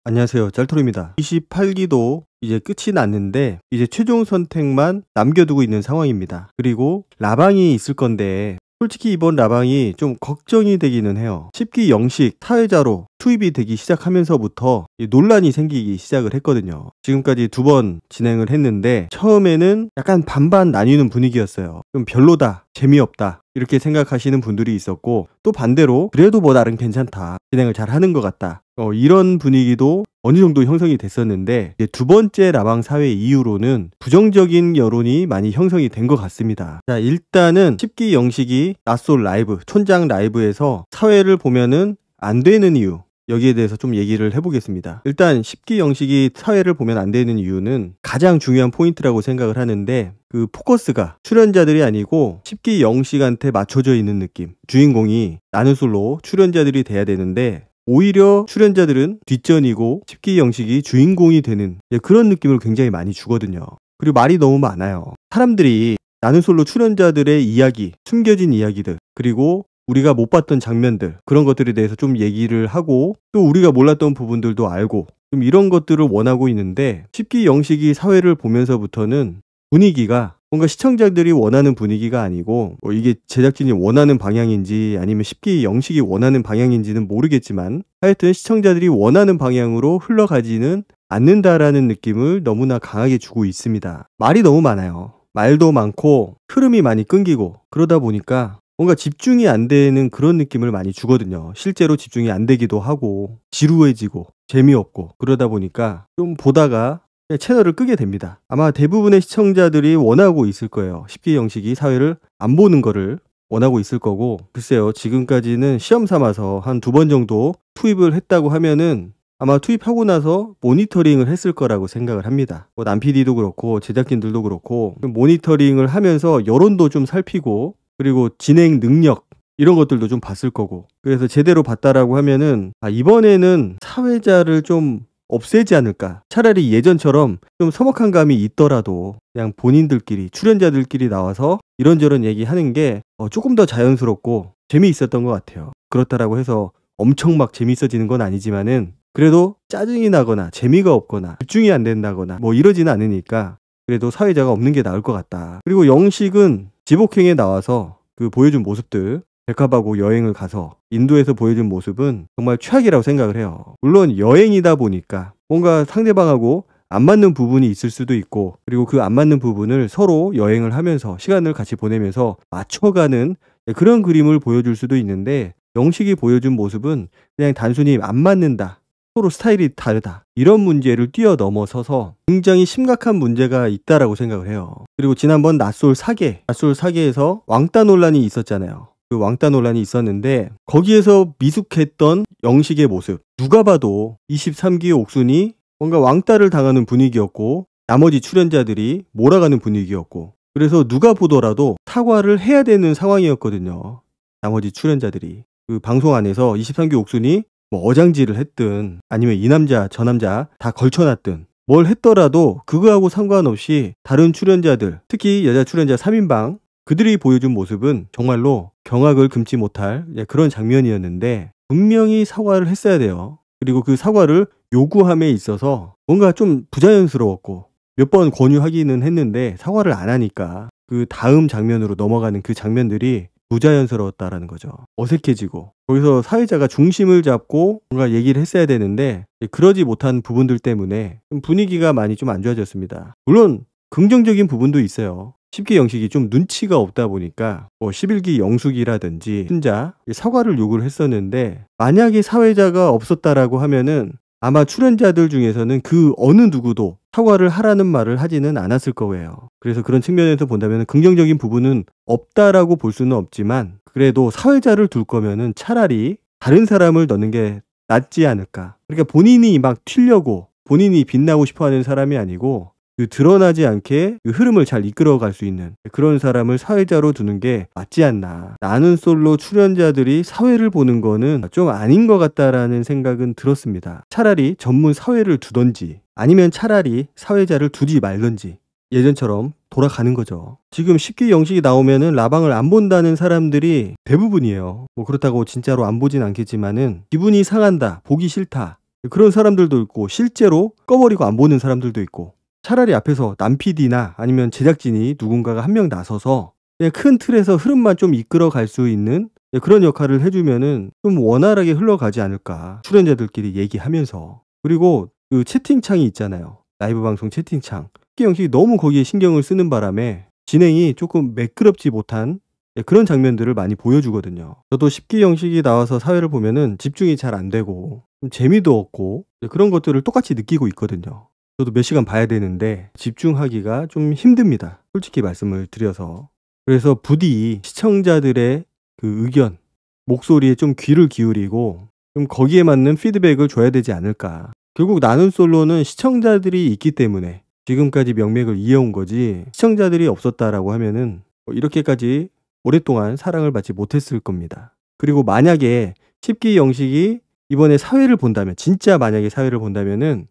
안녕하세요. 짤토리입니다. 28기도 이제 끝이 났는데 이제 최종 선택만 남겨두고 있는 상황입니다. 그리고 라방이 있을 건데 솔직히 이번 라방이 좀 걱정이 되기는 해요. 10기 영식 사회자로 투입이 되기 시작하면서부터 논란이 생기기 시작을 했거든요. 지금까지 2번 진행을 했는데 처음에는 약간 반반 나뉘는 분위기였어요. 좀 별로다, 재미없다 이렇게 생각하시는 분들이 있었고, 또 반대로 그래도 뭐 나름 괜찮다, 진행을 잘 하는 것 같다, 이런 분위기도 어느 정도 형성이 됐었는데, 이제 2번째 라방 사회 이후로는 부정적인 여론이 많이 형성이 된 것 같습니다. 자, 일단은 10기 영식이 낯솔 라이브, 촌장 라이브에서 사회를 보면은 안 되는 이유, 여기에 대해서 좀 얘기를 해보겠습니다. 일단 10기 영식이 사회를 보면 안 되는 이유는 가장 중요한 포인트라고 생각을 하는데, 그 포커스가 출연자들이 아니고 10기 영식한테 맞춰져 있는 느낌. 주인공이 나는 솔로 출연자들이 돼야 되는데 오히려 출연자들은 뒷전이고 10기 영식이 주인공이 되는 그런 느낌을 굉장히 많이 주거든요. 그리고 말이 너무 많아요. 사람들이 나는 솔로 출연자들의 이야기, 숨겨진 이야기들, 그리고 우리가 못 봤던 장면들, 그런 것들에 대해서 좀 얘기를 하고, 또 우리가 몰랐던 부분들도 알고, 좀 이런 것들을 원하고 있는데 10기 영식이 사회를 보면서부터는 분위기가 뭔가 시청자들이 원하는 분위기가 아니고, 이게 제작진이 원하는 방향인지 아니면 10기 영식이 원하는 방향인지는 모르겠지만 하여튼 시청자들이 원하는 방향으로 흘러가지는 않는다라는 느낌을 너무나 강하게 주고 있습니다. 말이 너무 많아요. 말도 많고 흐름이 많이 끊기고, 그러다 보니까 뭔가 집중이 안 되는 그런 느낌을 많이 주거든요. 실제로 집중이 안 되기도 하고 지루해지고 재미없고, 그러다 보니까 좀 보다가 채널을 끄게 됩니다. 아마 대부분의 시청자들이 원하고 있을 거예요. 10기 영식이 사회를 안 보는 거를 원하고 있을 거고, 글쎄요, 지금까지는 시험 삼아서 한 2번 정도 투입을 했다고 하면은 아마 투입하고 나서 모니터링을 했을 거라고 생각을 합니다. 남 PD도 그렇고 제작진들도 그렇고 모니터링을 하면서 여론도 좀 살피고, 그리고 진행 능력 이런 것들도 좀 봤을 거고, 그래서 제대로 봤다라고 하면은 이번에는 사회자를 좀 없애지 않을까. 차라리 예전처럼 좀 서먹한 감이 있더라도 그냥 본인들끼리, 출연자들끼리 나와서 이런저런 얘기하는 게 조금 더 자연스럽고 재미있었던 것 같아요. 그렇다라고 해서 엄청 막 재미있어지는 건 아니지만은 그래도 짜증이 나거나 재미가 없거나 집중이 안 된다거나 뭐 이러지는 않으니까 그래도 사회자가 없는 게 나을 것 같다. 그리고 영식은 지복행에 나와서 그 보여준 모습들, 백합하고 여행을 가서 인도에서 보여준 모습은 정말 최악이라고 생각을 해요. 물론 여행이다 보니까 뭔가 상대방하고 안 맞는 부분이 있을 수도 있고, 그리고 그 안 맞는 부분을 서로 여행을 하면서 시간을 같이 보내면서 맞춰가는 그런 그림을 보여줄 수도 있는데, 영식이 보여준 모습은 그냥 단순히 안 맞는다, 서로 스타일이 다르다, 이런 문제를 뛰어넘어서서 굉장히 심각한 문제가 있다라고 생각을 해요. 그리고 지난번 낯솔 사계에서 왕따 논란이 있었잖아요. 그 왕따 논란이 있었는데 거기에서 미숙했던 영식의 모습, 누가 봐도 23기 옥순이 뭔가 왕따를 당하는 분위기였고 나머지 출연자들이 몰아가는 분위기였고, 그래서 누가 보더라도 사과를 해야 되는 상황이었거든요. 나머지 출연자들이 그 방송 안에서 23기 옥순이 뭐 어장질을 했든 아니면 이 남자 저 남자 다 걸쳐놨든 뭘 했더라도 그거하고 상관없이 다른 출연자들, 특히 여자 출연자 3인방, 그들이 보여준 모습은 정말로 경악을 금치 못할 그런 장면이었는데, 분명히 사과를 했어야 돼요. 그리고 그 사과를 요구함에 있어서 뭔가 좀 부자연스러웠고, 몇 번 권유하기는 했는데 사과를 안 하니까 그 다음 장면으로 넘어가는 그 장면들이 부자연스러웠다라는 거죠. 어색해지고, 거기서 사회자가 중심을 잡고 뭔가 얘기를 했어야 되는데 그러지 못한 부분들 때문에 좀 분위기가 많이 좀 안 좋아졌습니다. 물론 긍정적인 부분도 있어요. 10기 영식이 좀 눈치가 없다 보니까 뭐 11기 영숙이라든지 혼자 사과를 요구를 했었는데, 만약에 사회자가 없었다라고 하면은 아마 출연자들 중에서는 그 어느 누구도 사과를 하라는 말을 하지는 않았을 거예요. 그래서 그런 측면에서 본다면 긍정적인 부분은 없다라고 볼 수는 없지만, 그래도 사회자를 둘 거면은 차라리 다른 사람을 넣는 게 낫지 않을까. 그러니까 본인이 막 튀려고, 본인이 빛나고 싶어 하는 사람이 아니고 그 드러나지 않게 그 흐름을 잘 이끌어갈 수 있는 그런 사람을 사회자로 두는 게 맞지 않나. 나는 솔로 출연자들이 사회를 보는 거는 좀 아닌 것 같다라는 생각은 들었습니다. 차라리 전문 사회를 두던지 아니면 차라리 사회자를 두지 말던지 예전처럼 돌아가는 거죠. 지금 10기 영식이 나오면은 라방을 안 본다는 사람들이 대부분이에요. 뭐 그렇다고 진짜로 안 보진 않겠지만은 기분이 상한다, 보기 싫다, 그런 사람들도 있고 실제로 꺼버리고 안 보는 사람들도 있고 차라리 앞에서 남 PD나 아니면 제작진이 누군가가 한 명 나서서 그냥 큰 틀에서 흐름만 좀 이끌어 갈 수 있는 그런 역할을 해주면은 좀 원활하게 흘러가지 않을까. 출연자들끼리 얘기하면서. 그리고 그 채팅창이 있잖아요. 라이브 방송 채팅창. 특기 형식이 너무 거기에 신경을 쓰는 바람에 진행이 조금 매끄럽지 못한 그런 장면들을 많이 보여주거든요. 저도 10기 형식이 나와서 사회를 보면은 집중이 잘 안 되고 좀 재미도 없고 그런 것들을 똑같이 느끼고 있거든요. 저도 몇 시간 봐야 되는데 집중하기가 좀 힘듭니다. 솔직히 말씀을 드려서. 그래서 부디 시청자들의 그 의견, 목소리에 좀 귀를 기울이고 좀 거기에 맞는 피드백을 줘야 되지 않을까. 결국 나는 솔로는 시청자들이 있기 때문에 지금까지 명맥을 이어온 거지 시청자들이 없었다라고 하면은 이렇게까지 오랫동안 사랑을 받지 못했을 겁니다. 그리고 만약에 10기 영식이 이번에 사회를 본다면 진짜 만약에 사회를 본다면은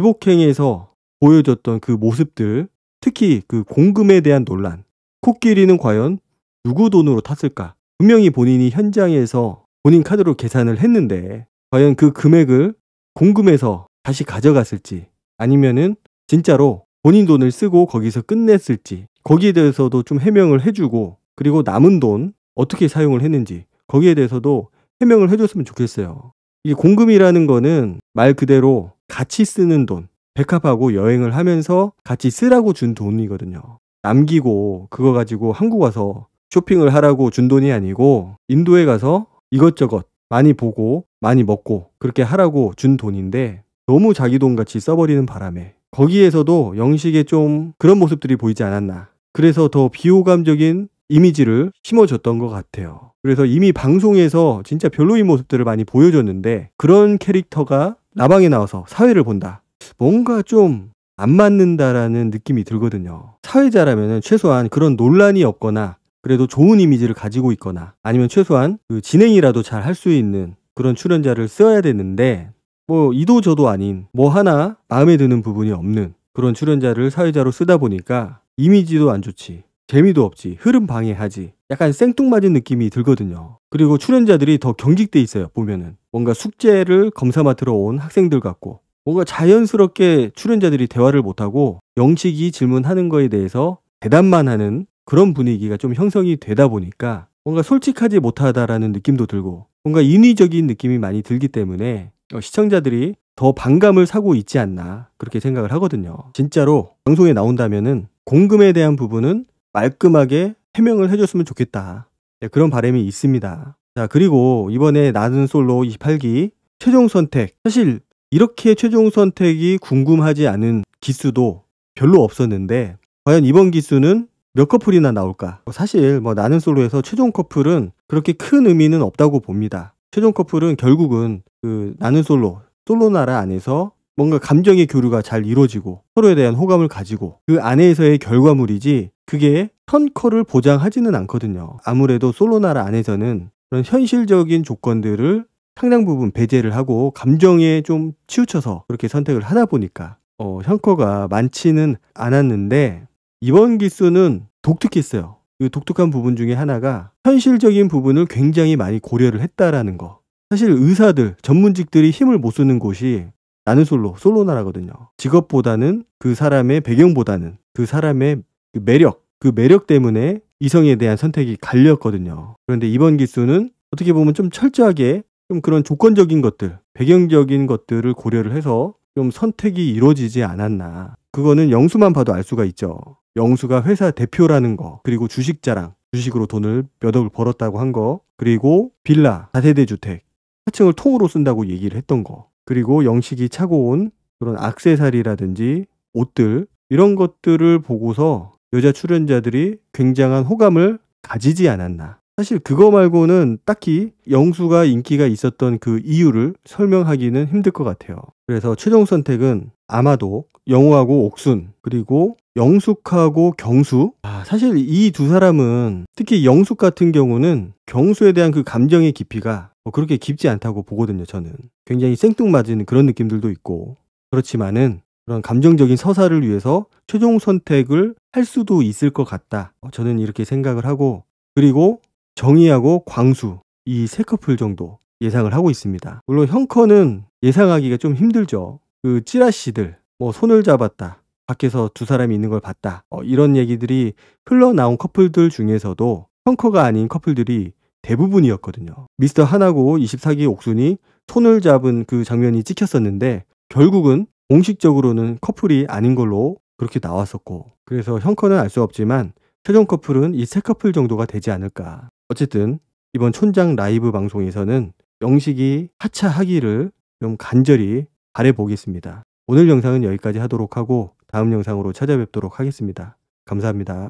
지복행에서 보여줬던 그 모습들 특히 그 공금에 대한 논란 코끼리는 과연 누구 돈으로 탔을까? 분명히 본인이 현장에서 본인 카드로 계산을 했는데 과연 그 금액을 공금에서 다시 가져갔을지 아니면은 진짜로 본인 돈을 쓰고 거기서 끝냈을지 거기에 대해서도 좀 해명을 해주고 그리고 남은 돈 어떻게 사용을 했는지 거기에 대해서도 해명을 해줬으면 좋겠어요. 이게 공금이라는 거는 말 그대로 같이 쓰는 돈 백합하고 여행을 하면서 같이 쓰라고 준 돈이거든요. 남기고 그거 가지고 한국 와서 쇼핑을 하라고 준 돈이 아니고 인도에 가서 이것저것 많이 보고 많이 먹고 그렇게 하라고 준 돈인데 너무 자기 돈 같이 써버리는 바람에 거기에서도 영식에 좀 그런 모습들이 보이지 않았나. 그래서 더 비호감적인 이미지를 심어줬던 것 같아요. 그래서 이미 방송에서 진짜 별로인 모습들을 많이 보여줬는데 그런 캐릭터가 라방에 나와서 사회를 본다. 뭔가 좀 안 맞는다라는 느낌이 들거든요. 사회자라면 최소한 그런 논란이 없거나 그래도 좋은 이미지를 가지고 있거나 아니면 최소한 그 진행이라도 잘 할 수 있는 그런 출연자를 써야 되는데 뭐 이도 저도 아닌 뭐 하나 마음에 드는 부분이 없는 그런 출연자를 사회자로 쓰다 보니까 이미지도 안 좋지 재미도 없지 흐름 방해하지 약간 생뚱맞은 느낌이 들거든요. 그리고 출연자들이 더 경직돼 있어요. 보면은 뭔가 숙제를 검사 맡으러 온 학생들 같고 뭔가 자연스럽게 출연자들이 대화를 못하고 영식이 질문하는 거에 대해서 대답만 하는 그런 분위기가 좀 형성이 되다 보니까 뭔가 솔직하지 못하다라는 느낌도 들고 뭔가 인위적인 느낌이 많이 들기 때문에 시청자들이 더 반감을 사고 있지 않나 그렇게 생각을 하거든요. 진짜로 방송에 나온다면은 공금에 대한 부분은 말끔하게 해명을 해줬으면 좋겠다. 그런 바람이 있습니다. 자, 그리고 이번에 나는 솔로 28기 최종 선택 사실 이렇게 최종 선택이 궁금하지 않은 기수도 별로 없었는데 과연 이번 기수는 몇 커플이나 나올까? 사실 뭐 나는 솔로에서 최종 커플은 그렇게 큰 의미는 없다고 봅니다. 최종 커플은 결국은 그 나는 솔로 나라 안에서 뭔가 감정의 교류가 잘 이루어지고 서로에 대한 호감을 가지고 그 안에서의 결과물이지 그게 선커를 보장하지는 않거든요. 아무래도 솔로 나라 안에서는 그런 현실적인 조건들을 상당 부분 배제를 하고 감정에 좀 치우쳐서 그렇게 선택을 하다 보니까 현커가 많지는 않았는데 이번 기수는 독특했어요. 그 독특한 부분 중에 하나가 현실적인 부분을 굉장히 많이 고려를 했다라는 거. 사실 의사들, 전문직들이 힘을 못 쓰는 곳이 나는 솔로나라거든요. 직업보다는 그 사람의 배경보다는 그 사람의 그 매력 때문에 이성에 대한 선택이 갈렸거든요. 그런데 이번 기수는 어떻게 보면 좀 철저하게 좀 그런 조건적인 것들, 배경적인 것들을 고려를 해서 좀 선택이 이루어지지 않았나. 그거는 영수만 봐도 알 수가 있죠. 영수가 회사 대표라는 거, 그리고 주식 자랑, 주식으로 돈을 몇 억을 벌었다고 한 거, 그리고 빌라, 4세대 주택, 4층을 통으로 쓴다고 얘기를 했던 거, 그리고 영식이 차고 온 그런 액세서리라든지 옷들, 이런 것들을 보고서 여자 출연자들이 굉장한 호감을 가지지 않았나. 사실 그거 말고는 딱히 영수가 인기가 있었던 그 이유를 설명하기는 힘들 것 같아요. 그래서 최종 선택은 아마도 영우하고 옥순 그리고 영숙하고 경수. 사실 이 두 사람은 특히 영숙 같은 경우는 경수에 대한 그 감정의 깊이가 그렇게 깊지 않다고 보거든요. 저는 굉장히 생뚱맞은 그런 느낌들도 있고 그렇지만은 그런 감정적인 서사를 위해서 최종 선택을 할 수도 있을 것 같다. 저는 이렇게 생각을 하고 그리고 정희하고 광수 이 세 커플 정도 예상을 하고 있습니다. 물론 형커는 예상하기가 좀 힘들죠. 그 찌라시들, 뭐 손을 잡았다, 밖에서 두 사람이 있는 걸 봤다, 이런 얘기들이 흘러나온 커플들 중에서도 형커가 아닌 커플들이 대부분이었거든요. 미스터 한하고 24기 옥순이 손을 잡은 그 장면이 찍혔었는데 결국은 공식적으로는 커플이 아닌 걸로 그렇게 나왔었고, 그래서 형커는 알 수 없지만 최종 커플은 이 세 커플 정도가 되지 않을까. 어쨌든 이번 촌장 라이브 방송에서는 영식이 하차하기를 좀 간절히 바라보겠습니다. 오늘 영상은 여기까지 하도록 하고 다음 영상으로 찾아뵙도록 하겠습니다. 감사합니다.